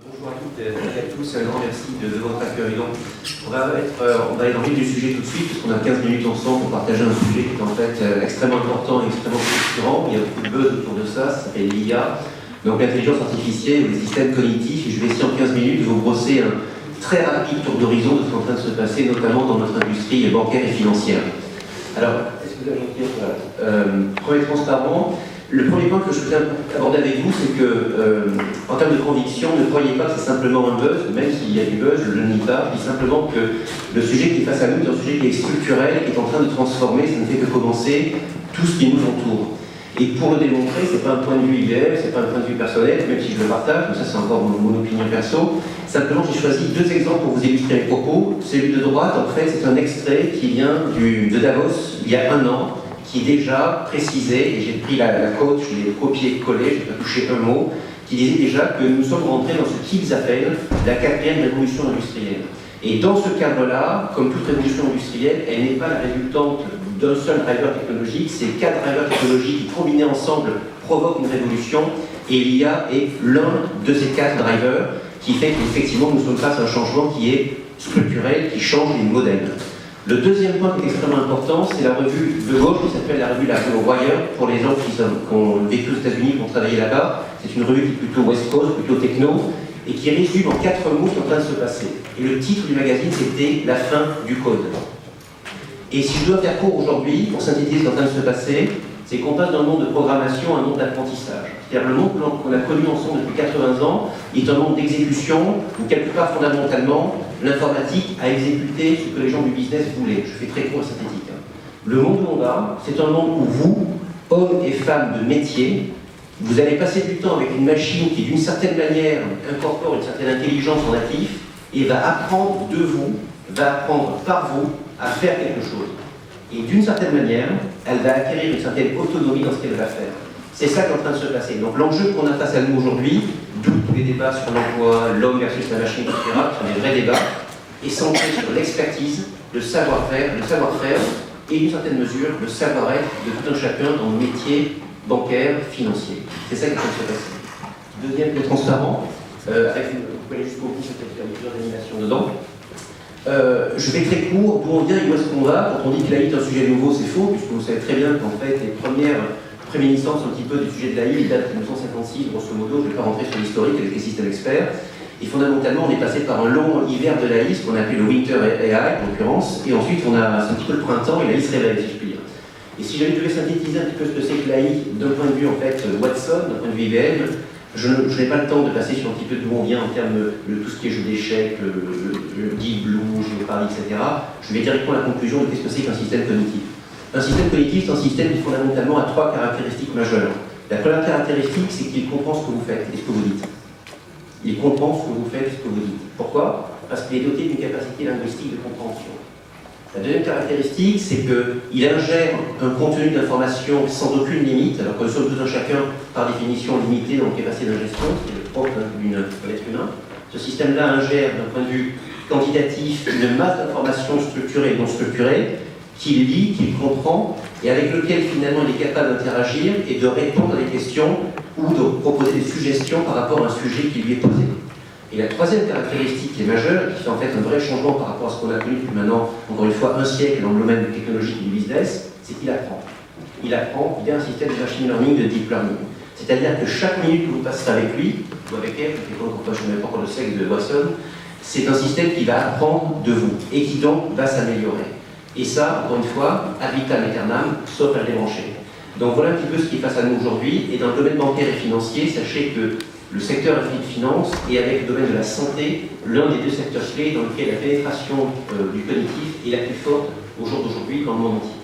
Bonjour à toutes et à tous, un grand merci de votre accueil. Donc, on va aller dans le vif du sujet tout de suite, puisqu'on a 15 minutes ensemble pour partager un sujet qui est en fait extrêmement important et extrêmement structurant. Il y a beaucoup de buzz autour de ça, ça s'appelle l'IA, donc l'intelligence artificielle ou les systèmes cognitifs. Et je vais essayer en 15 minutes de vous brosser un très rapide tour d'horizon de ce qui est en train de se passer, notamment dans notre industrie bancaire et financière. Alors, est-ce que vous avez envie de dire, pour être transparent, le premier point que je voulais aborder avec vous, c'est que, en termes de conviction, ne croyez pas que c'est simplement un buzz, même s'il y a du buzz, je ne le nie pas, je dis simplement que le sujet qui est face à nous est un sujet qui est structurel, qui est en train de transformer, ça ne fait que commencer tout ce qui nous entoure. Et pour le démontrer, ce n'est pas un point de vue idéal, ce n'est pas un point de vue personnel, même si je le partage, mais ça c'est encore mon opinion perso. Simplement, j'ai choisi deux exemples pour vous illustrer mes propos. Celui de droite, en fait, c'est un extrait qui vient de Davos, il y a un an, qui déjà précisait, et j'ai pris la quote, je l'ai copié-collé, je n'ai pas touché un mot, qui disait déjà que nous sommes rentrés dans ce qu'ils appellent la 4e révolution industrielle. Et dans ce cadre-là, comme toute révolution industrielle, elle n'est pas la résultante d'un seul driver technologique, c'est 4 drivers technologiques qui, combinés ensemble, provoquent une révolution, et l'IA est l'un de ces 4 drivers qui fait qu'effectivement nous sommes face à un changement qui est structurel, qui change les modèles. Le deuxième point qui est extrêmement important, c'est la revue de gauche qui s'appelle la revue Wire, pour les gens qui ont vécu aux États-Unis, qui ont travaillé là-bas. C'est une revue qui est plutôt West Coast, plutôt techno, et qui résume en 4 mots ce qui est en train de se passer. Et le titre du magazine, c'était La fin du code. Et si je dois faire court aujourd'hui, pour synthétiser ce qui est en train de se passer, c'est qu'on passe d'un monde de programmation à un monde d'apprentissage. C'est-à-dire le monde qu'on a connu ensemble depuis 80 ans est un monde d'exécution où, quelque part, fondamentalement, l'informatique a exécuté ce que les gens du business voulaient. Je fais très court et synthétique. Le monde où on va, c'est un monde où vous, hommes et femmes de métier, vous allez passer du temps avec une machine qui, d'une certaine manière, incorpore une certaine intelligence en natif et va apprendre de vous, va apprendre par vous à faire quelque chose. Et d'une certaine manière, elle va acquérir une certaine autonomie dans ce qu'elle va faire. C'est ça qui est en train de se passer. Donc l'enjeu qu'on a face à nous aujourd'hui, d'où tous les débats sur l'emploi, l'homme versus la machine, etc., qui sont des vrais débats, est centré sur l'expertise, le savoir-faire, et d'une certaine mesure, le savoir-être de tout un chacun dans le métier bancaire, financier. C'est ça qui est en train de se passer. Deuxième point transparent, avec vous pouvez aller jusqu'au bout, ça peut faire plusieurs animations dedans. Je vais très court, d'où on vient et où est-ce qu'on va. Quand on dit que l'AI est un sujet nouveau, c'est faux, puisque vous savez très bien qu'en fait, les premières préminiscences un petit peu du sujet de l'AI datent de 1956, grosso modo. Je ne vais pas rentrer sur l'historique avec les systèmes experts. Et fondamentalement, on est passé par un long hiver de l'AI, ce qu'on a appelé le Winter AI, en l'occurrence, et ensuite, c'est un petit peu le printemps, et l'AI se réveille, si je puis dire. Et si j'avais dû synthétiser un petit peu ce que c'est que l'AI, d'un point de vue, en fait, Watson, d'un point de vue IBM, je n'ai pas le temps de passer sur un petit peu d'où on vient en termes de tout ce qui est jeu d'échecs, le Deep Blue, Jeopardy, etc. Je vais directement à la conclusion de qu'est-ce que c'est qu'un système cognitif. Un système cognitif, c'est un système qui fondamentalement a 3 caractéristiques majeures. La première caractéristique, c'est qu'il comprend ce que vous faites et ce que vous dites. Il comprend ce que vous faites et ce que vous dites. Pourquoi? Parce qu'il est doté d'une capacité linguistique de compréhension. La deuxième caractéristique, c'est qu'il ingère un contenu d'information sans aucune limite, alors que nous sommes tout un chacun, par définition, limité dans nos capacités d'ingestion, c'est le propre de l'être humain. Ce système-là ingère, d'un point de vue quantitatif, une masse d'informations structurées et non structurées, qu'il lit, qu'il comprend, et avec lequel finalement il est capable d'interagir et de répondre à des questions ou de proposer des suggestions par rapport à un sujet qui lui est posé. Et la troisième caractéristique qui est majeure, qui fait en fait un vrai changement par rapport à ce qu'on a connu depuis maintenant, encore une fois, un siècle dans le domaine technologique et du business, c'est qu'il apprend. Il apprend via un système de machine learning, de deep learning. C'est-à-dire que chaque minute que vous passerez avec lui, ou avec elle, je ne sais même pas encore le sexe de Watson, c'est un système qui va apprendre de vous, et qui donc va s'améliorer. Et ça, encore une fois, ad vitam aeternam, sauf à le débrancher. Donc voilà un petit peu ce qui est face à nous aujourd'hui, et dans le domaine bancaire et financier, sachez que le secteur de finance et avec le domaine de la santé, l'un des 2 secteurs clés dans lequel la pénétration du cognitif est la plus forte au jour d'aujourd'hui dans le monde entier.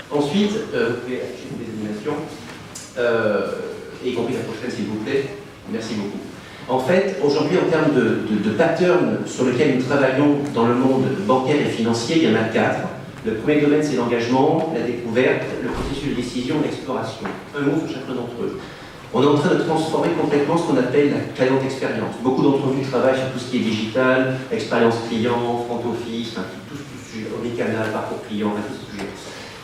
Ensuite, vous pouvez afficher des animations, y compris la prochaine s'il vous plaît. Merci beaucoup. En fait, aujourd'hui, en termes de patterns sur lesquels nous travaillons dans le monde bancaire et financier, il y en a 4. Le premier domaine, c'est l'engagement, la découverte, le processus de décision, l'exploration. Un mot sur chacun d'entre eux. On est en train de transformer complètement ce qu'on appelle la client expérience. Beaucoup d'entre vous travaillent sur tout ce qui est digital, expérience client, front office, tout ce sujet, omnicanal, parcours client, tout ce sujet.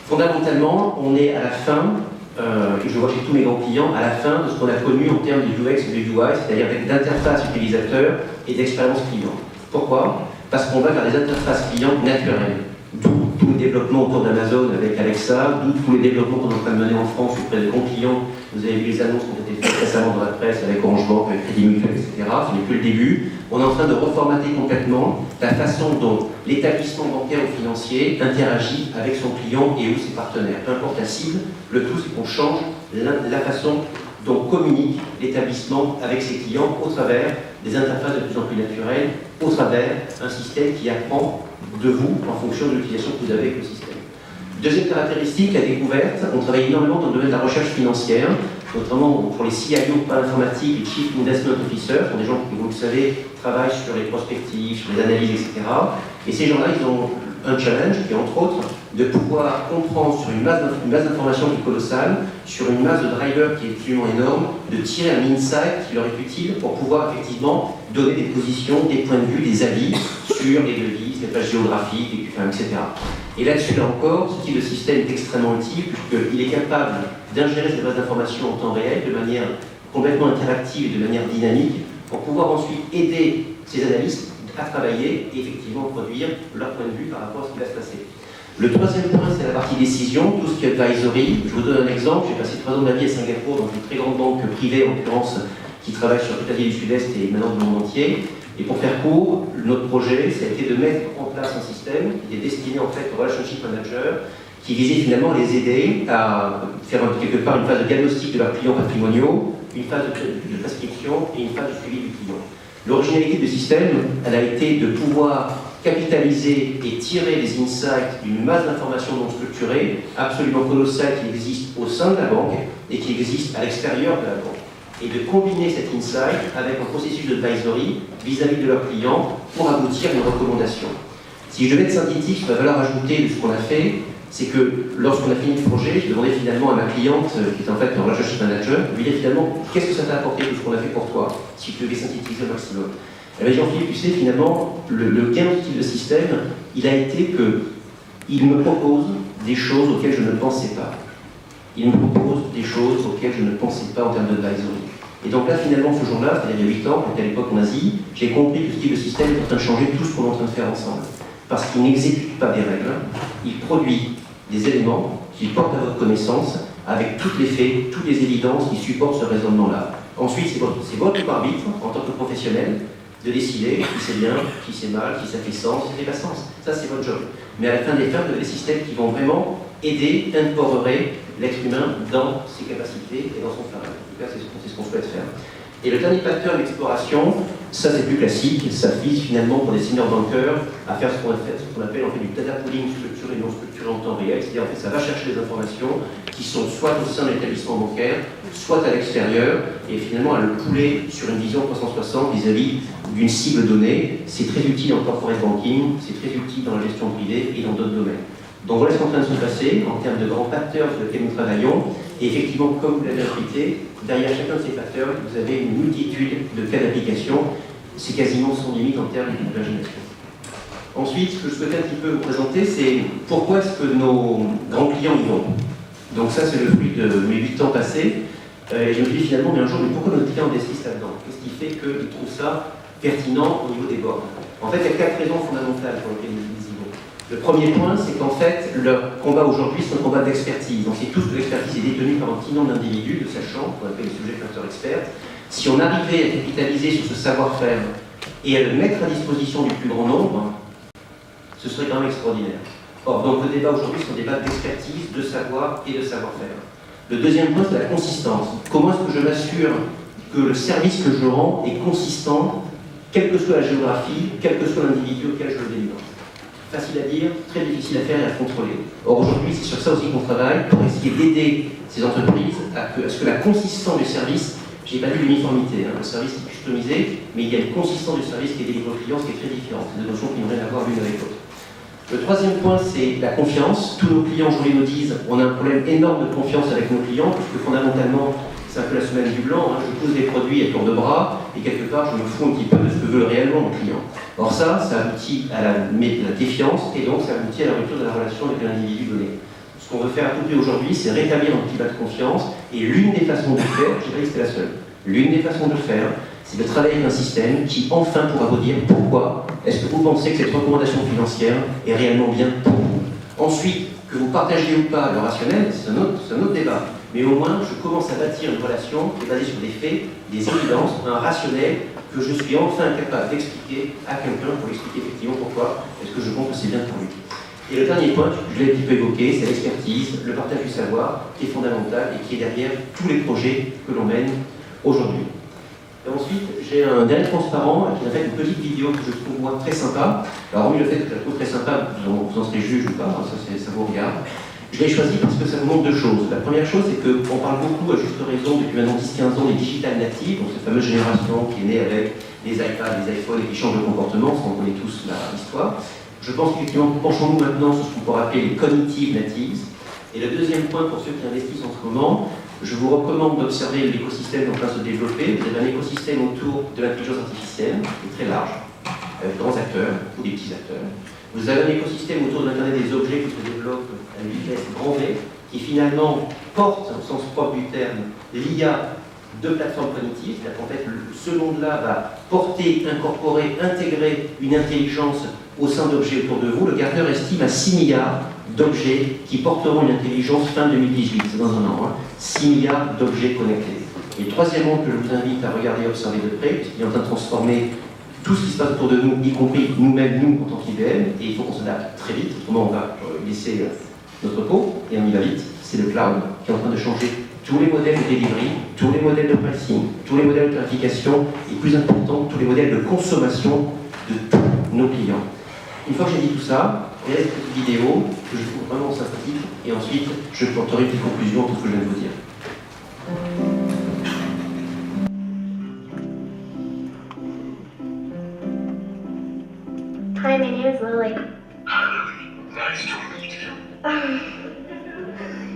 Fondamentalement, on est à la fin et je vois chez tous mes grands clients, à la fin de ce qu'on a connu en termes de UX et de UI, c'est-à-dire d'interface utilisateur et d'expérience client. Pourquoi? Parce qu'on va vers des interfaces clients naturelles. D'où tout le développement autour d'Amazon avec Alexa, d'où tous les développements qu'on est en train de mener en France auprès de grands clients. Vous avez vu les annonces qui ont été faites récemment dans la presse avec Orange Bank, avec Crédit Mutuel, etc. Ce n'est que le début. On est en train de reformater complètement la façon dont l'établissement bancaire ou financier interagit avec son client et ou ses partenaires. Peu importe la cible, le tout c'est qu'on change la façon dont communique l'établissement avec ses clients au travers des interfaces de plus en plus naturelles, au travers d'un système qui apprend de vous en fonction de l'utilisation que vous avez avec le système. Deuxième caractéristique, la découverte. On travaille énormément dans le domaine de la recherche financière, notamment pour les CIO par l'informatique, les Chief Investment Officers, sont des gens qui, vous le savez, travaillent sur les prospectives, sur les analyses, etc. Et ces gens-là, ils ont un challenge qui est entre autres de pouvoir comprendre sur une masse d'informations qui est colossale, sur une masse de drivers qui est absolument énorme, de tirer un insight qui leur est utile pour pouvoir effectivement donner des positions, des points de vue, des avis sur les devises, les plages géographiques, etc. Et là-dessus, là encore, ce type de système est extrêmement utile puisqu'il est capable d'ingérer ces bases d'informations en temps réel de manière complètement interactive et de manière dynamique pour pouvoir ensuite aider ces analystes à travailler et effectivement produire leur point de vue par rapport à ce qui va se passer. Le troisième point, c'est la partie décision, tout ce qui est advisory. Je vous donne un exemple, j'ai passé 3 ans de ma vie à Singapour dans une très grande banque privée, en l'occurrence, qui travaille sur toute l'Asie du Sud-Est et maintenant dans le monde entier. Et pour faire court, notre projet, ça a été de mettre en place un système qui était destiné en fait aux relationship managers, qui visait finalement à les aider à faire quelque part une phase de diagnostic de leurs clients patrimoniaux, une phase de prescription et une phase de suivi du client. L'originalité du système, elle a été de pouvoir capitaliser et tirer des insights d'une masse d'informations non structurées, absolument colossale, qui existe au sein de la banque et qui existe à l'extérieur de la banque. Et de combiner cet insight avec un processus d'advisory vis-à-vis de leurs clients pour aboutir à une recommandation. Si je devais être synthétique sur la valeur ajoutée de ce qu'on a fait, c'est que lorsqu'on a fini le projet, je demandais finalement à ma cliente, qui est en fait un relationship manager, de lui dire finalement qu'est-ce que ça t'a apporté tout ce qu'on a fait pour toi, si tu devais synthétiser au maximum. Elle m'a dit Jean-Philippe, tu sais, finalement, le gain de système, il a été qu'il me propose des choses auxquelles je ne pensais pas. Il me propose des choses auxquelles je ne pensais pas en termes d'advisory. Et donc là, finalement, ce jour-là, c'est-à-dire il y a 8 ans, quand j'étais à l'époque en Asie, j'ai compris que ce type de système est en train de changer tout ce qu'on est en train de faire ensemble. Parce qu'il n'exécute pas des règles, il produit des éléments qui portent à votre connaissance, avec toutes les faits, toutes les évidences qui supportent ce raisonnement-là. Ensuite, c'est votre arbitre, en tant que professionnel, de décider qui c'est bien, qui c'est mal, qui ça fait sens, qui ça fait pas sens. Ça, c'est votre job. Mais à la fin des fins, vous avez des systèmes qui vont vraiment aider, empowerer l'être humain dans ses capacités et dans son travail. En tout cas, c'est ce qu'on souhaite faire. Et le dernier facteur d'exploration, ça c'est plus classique, ça vise finalement pour des senior bankers à faire ce qu'on appelle en fait du data pooling structuré et non structuré en temps réel, c'est-à-dire en fait ça va chercher des informations qui sont soit au sein de l'établissement bancaire, soit à l'extérieur, et finalement à le pooler sur une vision 360 vis-à-vis d'une cible donnée. C'est très utile en corporate banking, c'est très utile dans la gestion privée et dans d'autres domaines. Donc voilà ce qui est en train de se passer en termes de grands facteurs sur lesquels nous travaillons. Et effectivement, comme vous l'avez expliqué, derrière chacun de ces facteurs, vous avez une multitude de cas d'application. C'est quasiment sans limite en termes d'imagination. Ensuite, ce que je souhaitais un petit peu vous présenter, c'est pourquoi est-ce que nos grands clients y vont. Donc ça, c'est le fruit de mes 8 ans passés. Et je me suis dit finalement, mais un jour, mais pourquoi nos clients investissent là-dedans? Qu'est-ce qui fait qu'ils trouvent ça pertinent au niveau des bornes? En fait, il y a 4 raisons fondamentales pour lesquelles ils y vont. Le premier point, c'est qu'en fait, leur combat aujourd'hui, c'est un combat d'expertise. On sait tous que l'expertise est détenue par un petit nombre d'individus, de sachants, qu'on appelle les sujets facteurs experts. Si on arrivait à capitaliser sur ce savoir-faire et à le mettre à disposition du plus grand nombre, ce serait quand même extraordinaire. Or, donc le débat aujourd'hui, c'est un débat d'expertise, de savoir et de savoir-faire. Le deuxième point, c'est la consistance. Comment est-ce que je m'assure que le service que je rends est consistant, quelle que soit la géographie, quel que soit l'individu auquel je le délivre? Facile à dire, très difficile à faire et à contrôler. Or aujourd'hui, c'est sur ça aussi qu'on travaille, pour essayer d'aider ces entreprises à ce que la consistance du service, j'ai pas dit l'uniformité, le service est customisé, mais il y a une consistance du service qui est délivré aux clients, ce qui est très différent. C'est des notions qui n'ont rien à voir l'une avec l'autre. Le troisième point, c'est la confiance. Tous nos clients aujourd'hui nous disent on a un problème énorme de confiance avec nos clients, puisque fondamentalement, c'est un peu la semaine du blanc, je pose des produits à tour de bras, et quelque part, je me fous un petit peu de ce que veut réellement mon client. Or ça aboutit à la défiance, et donc ça aboutit à la rupture de la relation avec l'individu donné. Ce qu'on veut faire à tout prix aujourd'hui, c'est rétablir un climat de confiance, et l'une des façons de le faire, je dirais que c'est la seule, l'une des façons de le faire, c'est de travailler avec un système qui enfin pourra vous dire pourquoi est-ce que vous pensez que cette recommandation financière est réellement bien pour vous. Ensuite, que vous partagiez ou pas le rationnel, c'est un autre débat. Mais au moins, je commence à bâtir une relation qui est basée sur des faits, des évidences, un rationnel que je suis enfin capable d'expliquer à quelqu'un pour expliquer effectivement pourquoi est-ce que je pense que c'est bien pour lui. Et le dernier point, je l'ai un petit peu évoqué, c'est l'expertise, le partage du savoir, qui est fondamental et qui est derrière tous les projets que l'on mène aujourd'hui. Et ensuite, j'ai un dernier transparent qui a fait une petite vidéo que je trouve moi très sympa. Alors, hormis le fait que je la trouve très sympa, vous en serez juge ou pas, hein, ça vous regarde. Je l'ai choisi parce que ça vous montre deux choses. La première chose, c'est qu'on parle beaucoup, à juste raison, depuis maintenant 10-15 ans, des digital natives, donc cette fameuse génération qui est née avec les iPads, les iPhones et qui change de comportement, ça on connaît tous l'histoire. Je pense qu'effectivement, penchons-nous maintenant sur ce qu'on pourrait appeler les cognitive natives. Et le deuxième point, pour ceux qui investissent en ce moment, je vous recommande d'observer l'écosystème en train de se développer. Vous avez un écosystème autour de l'intelligence artificielle, qui est très large, avec de grands acteurs ou des petits acteurs. Vous avez un écosystème autour de l'Internet des objets qui se développe à une vitesse grand V, qui finalement porte, au sens propre du terme, l'IA de plateformes cognitives. C'est-à-dire qu'en fait, ce monde-là va porter, incorporer, intégrer une intelligence au sein d'objets autour de vous. Le Gartner estime à 6 milliards d'objets qui porteront une intelligence fin 2018, c'est dans un an, 6 milliards d'objets connectés. Et troisièmement, que je vous invite à regarder et observer de près, puisqu'il est en train de transformer tout ce qui se passe autour de nous, y compris nous-mêmes, nous, en tant qu'IBM, et il faut qu'on s'adapte très vite, autrement on va laisser notre peau, et on y va vite, c'est le cloud qui est en train de changer tous les modèles de delivery, tous les modèles de pricing, tous les modèles de tarification, et plus important, tous les modèles de consommation de tous nos clients. Une fois que j'ai dit tout ça, regardez cette petite vidéo que je trouve vraiment sympathique, et ensuite je porterai une petite conclusion à tout ce que je viens de vous dire. Hi, my name is Lily. Hi, Lily. Nice to meet you.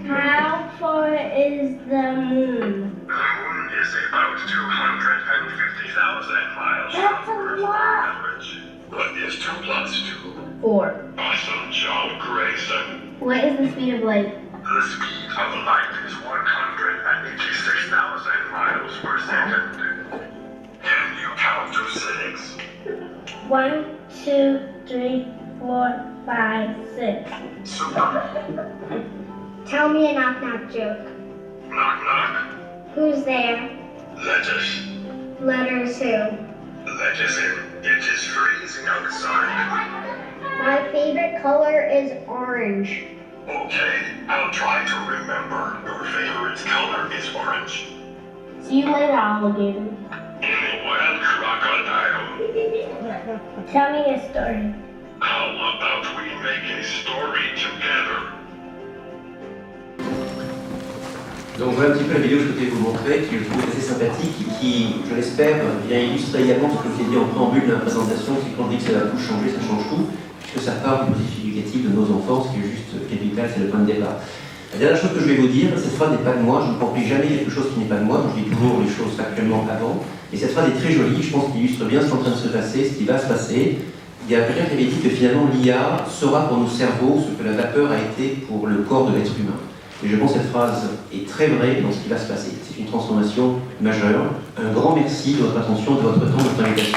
How far is the moon? The moon is about 250,000 miles That's from a Earth lot. on average. What is 2 plus 2? 4. Awesome job, Grayson. What is the speed of light? The speed of light is 186,000 miles per second. Can you count to 6? 1, 2, 3, 4, 5, 6. Super. Tell me a knock-knock joke. Knock knock. Who's there? Lettuce. Letters who? Lettuce in. It is freezing outside. My favorite color is orange. Okay, I'll try to remember. Your favorite color is orange. See you later, alligator. A wild crocodile. Tell me a story. How about we make a story together? Donc voilà un petit peu la vidéo que je souhaitais vous montrer, qui je trouve assez sympathique et qui, je l'espère, vient illustrer également ce que je vous ai dit en préambule de la présentation, c'est quand on dit que ça va tout changer, ça change tout, puisque ça part du processus éducatif de nos enfants, ce qui est juste capital, c'est le point de départ. La dernière chose que je vais vous dire, cette phrase n'est pas de moi, je ne compris jamais quelque chose qui n'est pas de moi, je dis toujours les choses factuellement avant, et cette phrase est très jolie, je pense qu'elle illustre bien ce qui est en train de se passer, ce qui va se passer. Il y a quelqu'un qui avait dit que finalement l'IA sera pour nos cerveaux ce que la vapeur a été pour le corps de l'être humain. Et je pense que cette phrase est très vraie dans ce qui va se passer. C'est une transformation majeure. Un grand merci de votre attention, de votre temps, de votre invitation.